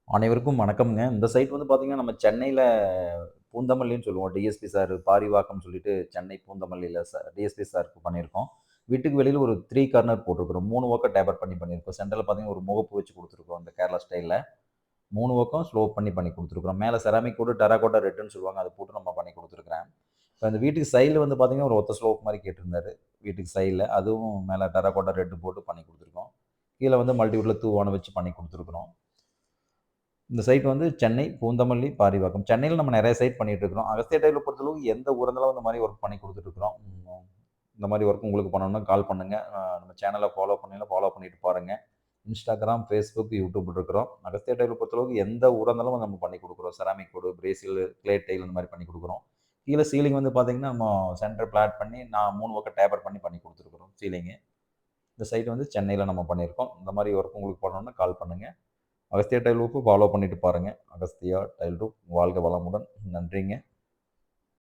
அனைவருக்கும் வணக்கம்ங்க. இந்த சைட் வந்து பார்த்தீங்கன்னா, நம்ம சென்னையில பூந்தமல்லின்னு சொல்லுவோம். டிஎஸ்பி சார் பாரிவாக்கம்னு சொல்லிட்டு சென்னை பூந்தமல்லியில டிஎஸ்பி சாருக்கு பண்ணியிருக்கோம். வீட்டுக்கு வெளியில ஒரு 3 கார்னர் போட்டிருக்கிறோம். 3 பக்கம் டேப்பர் பண்ணியிருக்கோம். சென்டர்ல பார்த்தீங்கன்னா, ஒரு முகப்பு வச்சு குடுத்துருக்கோம். இந்த கேரளா ஸ்டைல்ல. 3 பக்கம் ஸ்லோப் பண்ணி குடுத்துருக்கிறோம். மேல செராமிக் போட்டு டெராகோட்டா ரெட்டுன்னு சொல்லுவாங்க. அத போட்டு நம்ம பண்ணி குடுத்துருக்கிறேன். இப்ப அந்த வீட்டுக்கு சைடுல வந்து பார்த்தீங்கன்னா, ஒரு ஒத்த ஸ்லோப் மாரி கேட்டிருந்தாரு. வீட்டுக்கு சைடுல. அதுவும் மேல டெராகோட்டா ரெட் போட்டு பண்ணி குடுத்துருக்கோம். கீழ வந்து மல்டிவுட்ல தூவான வச்சு பண்ணி குடுத்துருக்கிறோம். இந்த சைட் வந்து சென்னை, பூந்தமல்லி, பாரிவாக்கம். சென்னையில நம்ம நெறைய சைட் பண்ணிட்டு இருக்கிறோம். அகஸ்தியா டைல்ல பொறுத்தளவுக்கு எந்த ஊரா இருந்தாலும் இந்த மாரி ஒர்க் பண்ணி குடுத்துட்டு இருக்கிறோம். இந்த மாரி ஒர்க் உங்களுக்கு பண்ணணும்னா கால் பண்ணுங்க. நம்ம சேனல ஃபாலோ பண்ணிட்டு பாருங்க. Instagram, Facebook, YouTube இருக்கிறோம். அகஸ்தியா டைல்ல பொறுத்தளவுக்கு எந்த ஊரா இருந்தாலும் நம்ம பண்ணி குடுக்குறோம். Ceramic board, Brazil, clay tile இந்த மாரி பண்ணி குடுக்குறோம். கீழ சீலிங் வந்து பார்த்தீங்கன்னா, நம்ம சென்டர் பிளாட் பண்ணி நான் 3 பக்கம் டேப்பர் பண்ணி குடுத்துருக்கிறோம் சீலிங்கு. இந்த சைட் வந்து சென்னையில நம்ம பண்ணியிருக்கோம். இந்த மாரி ஒர்க் உங்களுக்கு பண்ணணும்னா கால் பண்ணுங்க. அகஸ்தியா டைல் குரூப்ப ஃபாலோ பண்ணிட்டு பாருங்க. அகஸ்தியா டைல் குரூப் வாழ்க வளமுடன். நன்றிங்க.